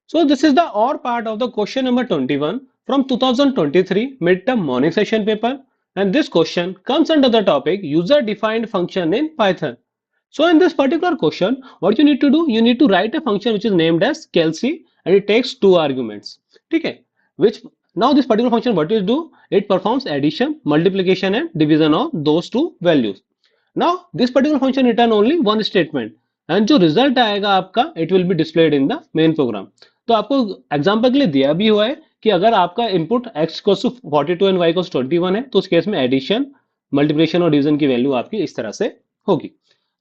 So this is the or part of the question number 21 from 2023 midterm morning session paper, and this question comes under the topic user defined function in Python. So in this particular question, what you need to do, you need to write a function which is named as Calci and it takes two arguments. Okay, which now this particular function what it do? It performs addition, multiplication and division of those two values. Now this particular function return only one statement and जो result आएगा आपका it will be displayed in the main program. तो आपको example के लिए दिया भी हुआ है कि अगर आपका input x equals to 42 and y equals 21 है तो उस केस में एडिशन, मल्टीप्लिकेशन और डिवीजन की वैल्यू आपकी इस तरह से होगी.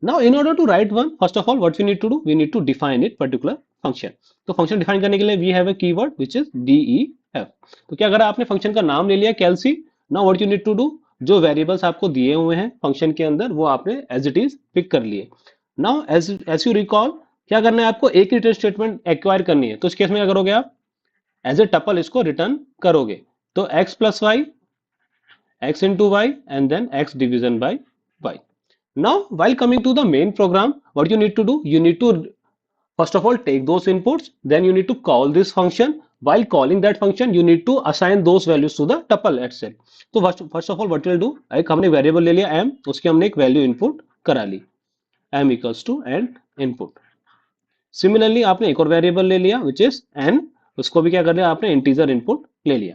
Now in order to write one, first of all what we need to do, we need to define it particular function. तो फंक्शन डिफाइन करने के लिए we have a keyword which is def. तो क्या अगर आपने फंक्शन का नाम ले लिया कैल्सी, now what you need to do, जो वेरिएबल्स आपको दिए हुए हैं फंक्शन के अंदर वो आपने एज इट इज पिक कर लिए. नाउ एज यू रिकॉल, क्या करना है आपको, एक रिटर्न स्टेटमेंट एक्वायर करनी है. तो इस केस में क्या करोगे आप, एज ए टपल इसको रिटर्न करोगे. तो x plus y, x into y and then x division by y. Now while coming to the main program, what you need to do, you need to first of all take those inputs, then you need to call this function. While calling that function you need to assign those values to the tuple itself. तो first of all what we'll do, एक हमने variable ले लिया m, उसके हमने एक value input करा ली m equals to and input. Similarly आपने एक और वेरिएबल ले लिया विच इज n, उसको भी क्या कर लिया आपने इंटीजर इनपुट ले लिया.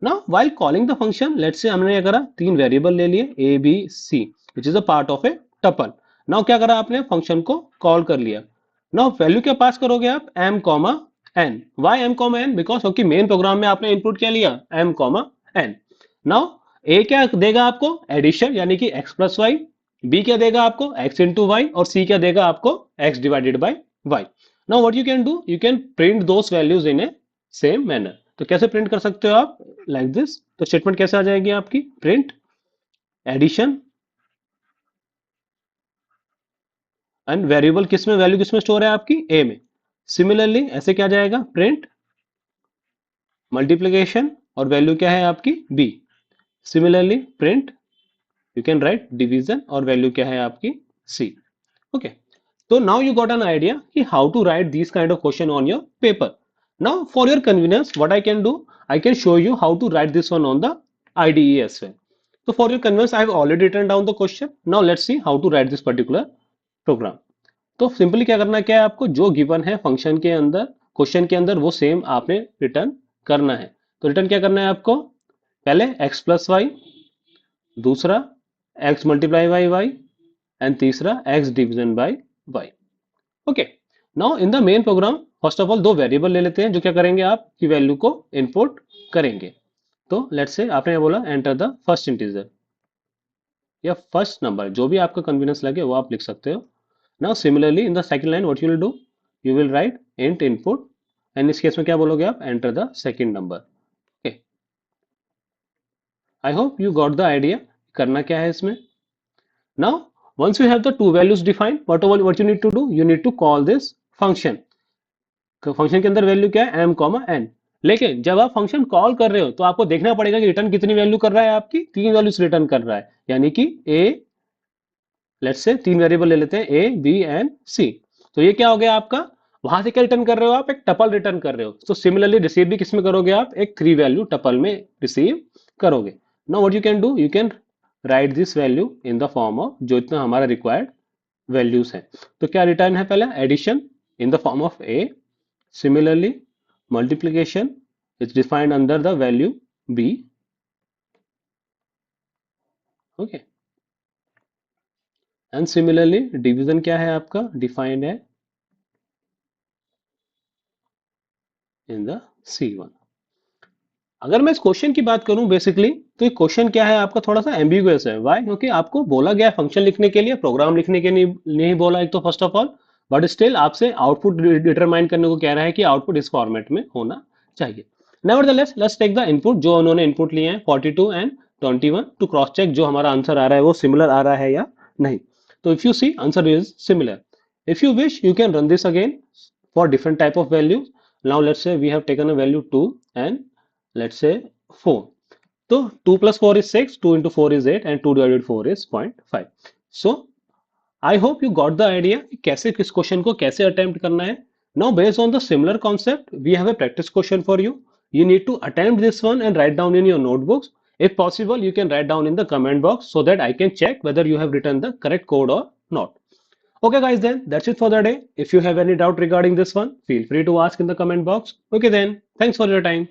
Now while calling the function, let's say हमने क्या करा, तीन वेरिएबल ले लिए a b c which is a part of A tuple. Now क्या करा आपने, फंक्शन को कॉल कर लिया. नाउ वैल्यू क्या पास करोगे आप, m comma n. Why m comma n, because क्योंकि मेन प्रोग्राम में आपने इनपुट क्या लिया, m comma n. Now a क्या देगा आपको, एडिशन यानी कि x प्लस वाई, b क्या देगा आपको, x इंटू वाई, और c क्या देगा आपको, x divided by y. Now what you can do, you can print those values in A same manner. तो कैसे प्रिंट कर सकते हो आप, लाइक दिस. तो स्टेटमेंट कैसे आ जाएगी आपकी, प्रिंट एडिशन एंड वेरिएबल किस में, वैल्यू किस में स्टोर है आपकी, a में. सिमिलरली ऐसे क्या जाएगा, प्रिंट मल्टीप्लिकेशन और वैल्यू क्या है आपकी b. Similarly print, you can write division और वैल्यू क्या है आपकी c. Okay, so now you got an idea कि how to write these kind of question on your paper. Now for your convenience what I can do, I can show you how to write this one on the IDE as well. So for your convenience I have already written down the question. Now let's see how to write this particular program. तो simply क्या करना, क्या है आपको, जो given है function के अंदर, क्वेश्चन के अंदर वो सेम आपने रिटर्न करना है. तो रिटर्न क्या करना है आपको, पहले x प्लस वाई, दूसरा x multiply by y and तीसरा x division by y. Okay, now in the main program first of all दो वेरिएबल ले लेते हैं जो क्या करेंगे आप की वैल्यू को इनपुट करेंगे. तो लेट्स से आपने बोला एंटर द फर्स्ट इंटीजर या फर्स्ट नंबर, जो भी आपका कन्वीनियंस लगे वो आप लिख सकते हो. Now similarly in the second line what you will do, you will write int input and इस केस में क्या बोलोगे आप, enter the second number. Okay, I hope you got the idea करना क्या है इसमें. Now once you have the two values defined, what you need to do, you need to call this function. Function के अंदर value क्या है, m comma n. लेकिन जब आप फंक्शन कॉल कर रहे हो तो आपको देखना पड़ेगा कि रिटर्न कितनी वैल्यू कर रहा है, आपकी तीन वैल्यूज रिटर्न कर रहा है. यानी कि a, लेट्स से तीन वेरिएबल ले लेते हैं a b एंड c. तो ये क्या हो गया आपका, वहां से क्या रिटर्न कर रहे हो आप, एक टपल रिटर्न कर रहे हो. तो सिमिलरली रिसीव भी किस में करोगे आप, एक थ्री वैल्यू टपल में रिसीव करोगे. Now what you can do, you can write this value in the form of जो इतना हमारा रिक्वायर्ड वैल्यूज है. तो क्या रिटर्न है, पहले addition in the form of a, similarly multiplication is defined under the value b. Okay, and similarly division क्या है आपका, डिफाइंड है इन द c1. अगर मैं इस क्वेश्चन की बात करूं बेसिकली, तो ये क्वेश्चन क्या है आपका, थोड़ा सा एम्बिगुअस है. व्हाई, क्योंकि आपको बोला गया फंक्शन लिखने के लिए, प्रोग्राम लिखने के नहीं बोला एक तो first of all, but still आपसे आउटपुट डिटरमाइन करने को कह रहा है कि आउटपुट इस फॉर्मेट में होना चाहिए. Nevertheless let's take the input, जो उन्होंने इनपुट लिए हैं 42 एंड 21 टू क्रॉस चेक जो हमारा आंसर आ रहा है वो सिमिलर आ रहा है या नहीं. तो if you see answer is similar. If you wish you can run this again for different type of values. Now let's say we have taken a value 2 and let's say 4. So 2 plus 4 is 6, 2 into 4 is 8 and 2 divided 4 is 0.5. So I hope you got the idea कैसे किस question को कैसे attempt करना है. Now, based on the similar concept, we have a practice question for you. You need to attempt this one and write down in your notebooks. If possible, you can write down in the comment box so that I can check whether you have written the correct code or not. Okay, guys, then that's it for the day. If you have any doubt regarding this one, feel free to ask in the comment box. Okay, then, thanks for your time.